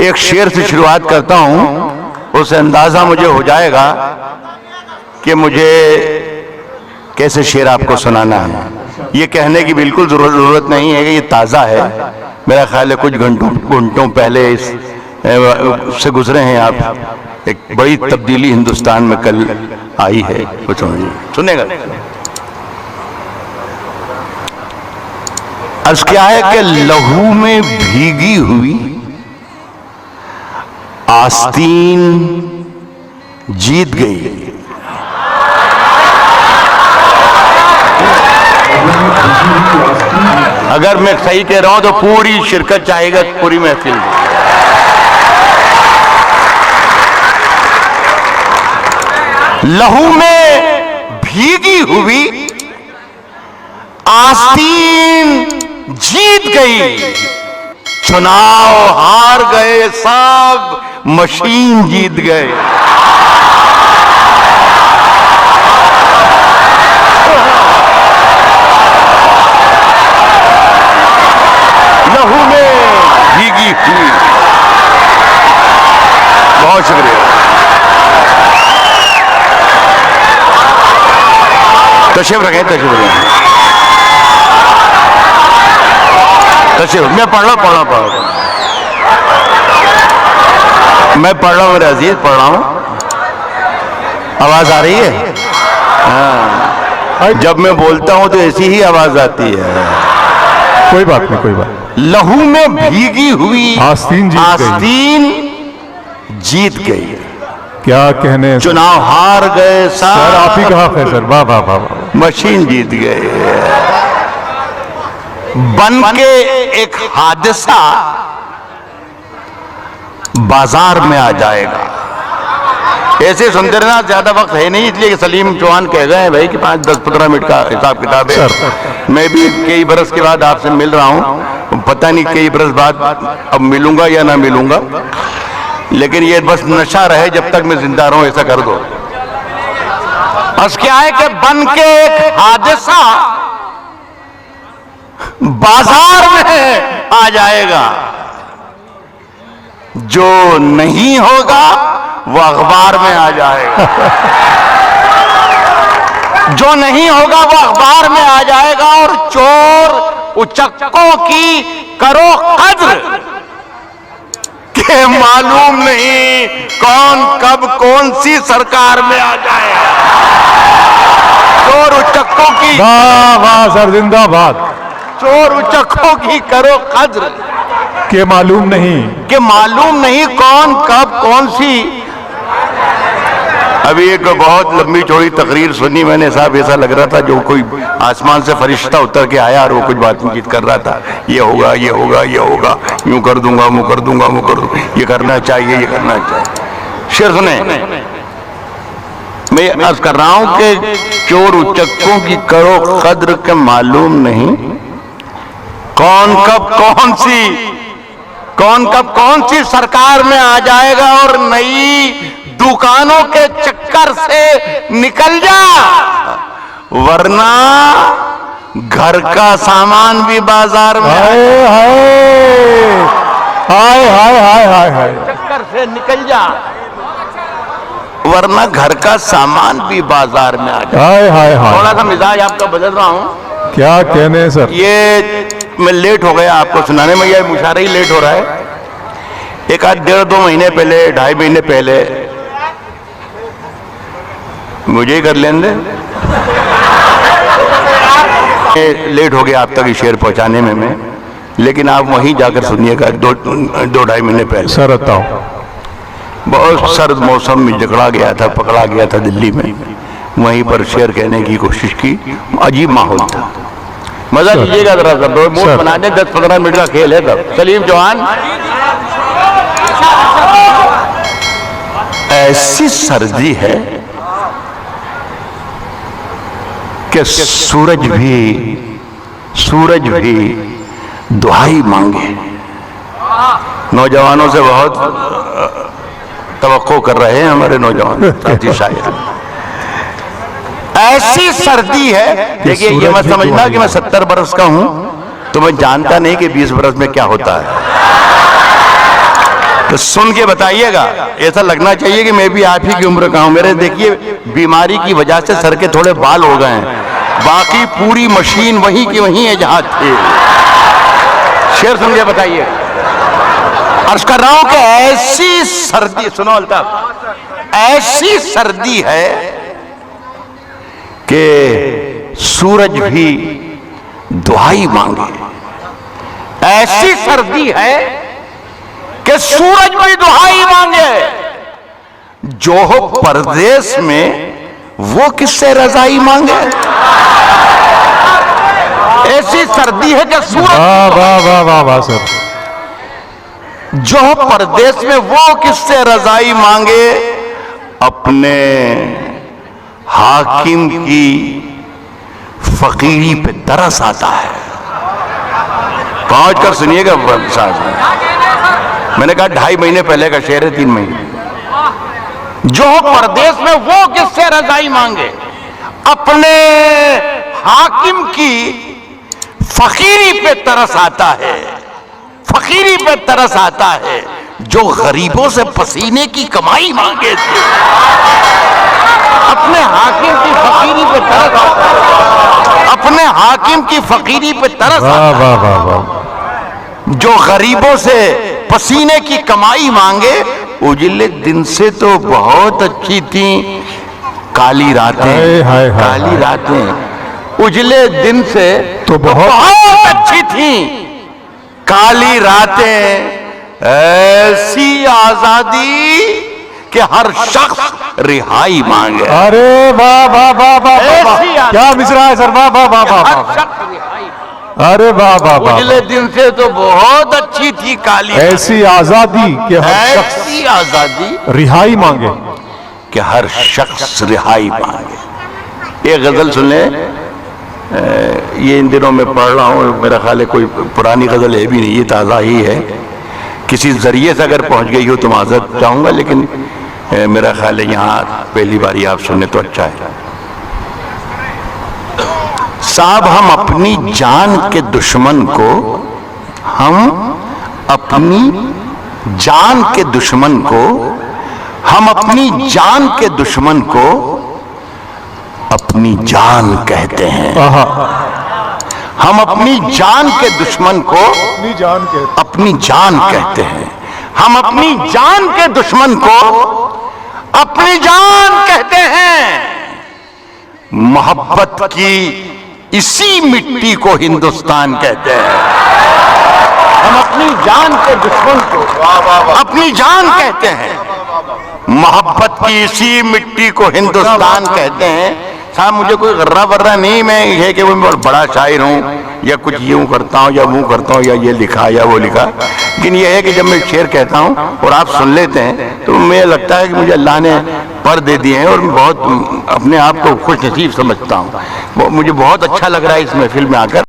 एक शेर से शुरुआत करता हूं, उससे अंदाजा मुझे हो जाएगा कि मुझे कैसे शेर आपको सुनाना है। ये कहने की बिल्कुल जरूरत नहीं है कि ये ताज़ा है, मेरा ख्याल है कुछ घंटों पहले इस से गुजरे हैं आप। एक बड़ी तब्दीली हिंदुस्तान में कल आई है, कुछ सुनेगा। अर्ज क्या है कि लहू में भीगी हुई आस्तीन जीत गई। अगर मैं सही कह रहा हूं तो पूरी शिरकत चाहेगा, पूरी महफिल। लहू में भीगी हुई आस्तीन जीत गई, चुनाव हार गए सब, मशीन जीत गए। लहू में भीगी हुई। बहुत शुक्रिया। तशरीफ रखें, तशरीफ रखें, तशरीफ। मैं पढ़ रहा मैं पढ़ रहा हूँ मेरे अजीज, पढ़ रहा हूँ। आवाज आ रही है? हाँ, जब मैं बोलता हूँ तो ऐसी ही आवाज आती है। कोई बात नहीं, कोई बात। लहू में भीगी हुई आस्तीन जीत गई। क्या कहने, चुनाव हार गए सर। आप ही कहा है सर। वाह वाह वाह वाह। मशीन जीत गए। बन के एक हादसा बाजार में आ जाएगा। ऐसे सुनते रहना, ज्यादा वक्त है नहीं, इसलिए सलीम चौहान कह गए हैं भाई कि 5-10-15 मिनट का हिसाब किताब है। मैं भी कई बरस के बाद आपसे मिल रहा हूं, पता नहीं कई बरस बाद अब मिलूंगा या ना मिलूंगा, लेकिन ये बस नशा रहे जब तक मैं जिंदा रहूं, ऐसा कर दो। बस क्या है कि बन के एक हादसा बाजार में आ जाएगा। जो नहीं होगा वो अखबार में आ जाएगा। जो नहीं होगा वो अखबार में आ जाएगा। और चोर उचक्कों की करो कद्र के मालूम नहीं कौन कब कौन सी सरकार में आ जाएगा। चोर उचक्कों की, वाह वाह सर, जिंदाबाद। चोर उचक्कों की करो कद्र के मालूम नहीं कौन कब कौन सी। अभी एक बहुत लंबी चौड़ी तकरीर सुनी मैंने साहब, ऐसा लग रहा था जो कोई आसमान से फरिश्ता उतर के आया और वो कुछ बातचीत कर रहा था। ये होगा, ये होगा, ये होगा, यूं कर दूंगा, मुँह कर दूंगा, मुँह कर दूंगा, ये करना चाहिए, ये करना चाहिए। शेर सुने, मैं अर्ज कर रहा हूं कि चोर उचक्कों की करो कद्र के मालूम नहीं कौन कब कौन सी सरकार में आ जाएगा। और नई दुकानों के चक्कर से निकल जा, वरना घर का सामान भी बाजार में। हाय हाय हाय हाय हाय हाय। चक्कर से निकल जा, वरना घर का सामान भी बाजार में आ जाए। हाय हाय हाय। थोड़ा सा मिजाज आपका बदल रहा हूं। क्या कहने सर। ये मैं लेट हो गया आपको सुनाने में, यह मुशारा ही लेट हो रहा है। एक आध 1.5-2 महीने पहले, 2.5 महीने पहले, मुझे ही कर लेने लेट हो गया आप तक शेर पहुंचाने में मैं, लेकिन आप वहीं जाकर सुनिएगा। 2-2.5 महीने पहले सर बताओ। बहुत सर्द मौसम में पकड़ा गया था दिल्ली में। वहीं पर शेर कहने की कोशिश की, अजीब माहौल था। मजा लीजिएगा जरा सा, मूड बना दे। 10-15 मिनट का खेल है तब। सलीम चौहान, ऐसी सर्दी है कि सूरज भी दुहाई मांगे। नौजवानों से बहुत तवक्को कर रहे हैं हमारे नौजवान साथी शायर। ऐसी सर्दी है, देखिए ये मत समझना कि मैं 70 बरस का हूं तो मैं जानता नहीं कि 20 बरस में क्या होता है। तो सुन के बताइएगा, ऐसा लगना चाहिए कि मैं भी आप ही की उम्र का हूं। मेरे देखिए बीमारी की वजह से सर के थोड़े बाल हो गए हैं, बाकी पूरी मशीन वहीं की वहीं है जहां थे। शेर सुन के बताइए। अर्ज कर रहा हूं कि ऐसी सर्दी, सुनो अल्ताफ, ऐसी सर्दी है कि सूरज भी दुहाई मांगे। ऐसी सर्दी है कि सूरज भी दुहाई मांगे। जो हो परदेश में वो किससे रजाई मांगे। ऐसी सर्दी है कि सूरज, वाह वाह वाह वाह वाह सर। जो हो परदेश में वो किससे रजाई मांगे। अपने हाकिम की फकीरी पे तरस आता है। पहुंच कर सुनिएगा साहब, मैंने कहा 2.5 महीने पहले का शेर है, 3 महीने। जो परदेश में वो किससे रजाई मांगे। अपने हाकिम की फकीरी पे तरस आता है, फकीरी पे तरस आता है। जो गरीबों से पसीने की कमाई मांगे थे, अपने हाकिम की फकीरी पे तरस आता है, अपने हाकिम की फकीरी पे तरस वाह आता है। वाह वाह वाह। जो गरीबों से पसीने की कमाई मांगे। उजले दिन से तो बहुत अच्छी थी काली रातें, हाय, हाय, हाय, काली हाय। रातें उजले दिन से तो बहुत अच्छी थी काली रातें। ऐसी आजादी कि हर शख्स रिहाई मांगे। अरे वाह वाह वाह वाह वाह, ऐसी आजादी। क्या मिसरा है सर, वाह वाह वाह वाह हर वाह। शख्स रिहाई। अरे वाह वाह वाह। उजले दिन से तो बहुत अच्छी थी काली रातें। ऐसी आजादी कि हर शख्स ऐसी आजादी रिहाई मांगे। कि हर शख्स रिहाई मांगे। एक गजल सुन ले, ये इन दिनों में पढ़ रहा हूँ, मेरा ख्याल है कोई पुरानी गजल है भी नहीं, ये ताज़ा ही है। किसी जरिए से अगर पहुंच गई हो तो माजरत चाहूंगा, लेकिन मेरा ख्याल है यहाँ पहली बारी आप सुनने तो अच्छा है। साहब, हम अपनी जान के दुश्मन को, हम अपनी जान के दुश्मन को, हम अपनी जान के दुश्मन को अपनी जान कहते हैं। आहा, हम अपनी जान के दुश्मन को अपनी जान के अपनी जान कहते हैं। हम अपनी जान के दुश्मन को अपनी जान कहते हैं। मोहब्बत की इसी मिट्टी को हिंदुस्तान कहते हैं। हम अपनी जान के दुश्मन को अपनी जान कहते हैं। मोहब्बत की इसी मिट्टी को हिंदुस्तान कहते हैं। साहब, मुझे कोई गर्रा वर्रा नहीं, मैं ये कि मैं बहुत बड़ा शायर हूँ या कुछ यूं करता हूँ या वो करता हूँ या ये लिखा या वो लिखा, लेकिन ये है कि जब मैं शेर कहता हूँ और आप सुन लेते हैं तो मुझे लगता है कि मुझे अल्लाह ने पर दे दिए हैं और मैं बहुत अपने आप को खुश नसीब समझता हूँ। मुझे बहुत अच्छा लग रहा है इस महफिल में आकर।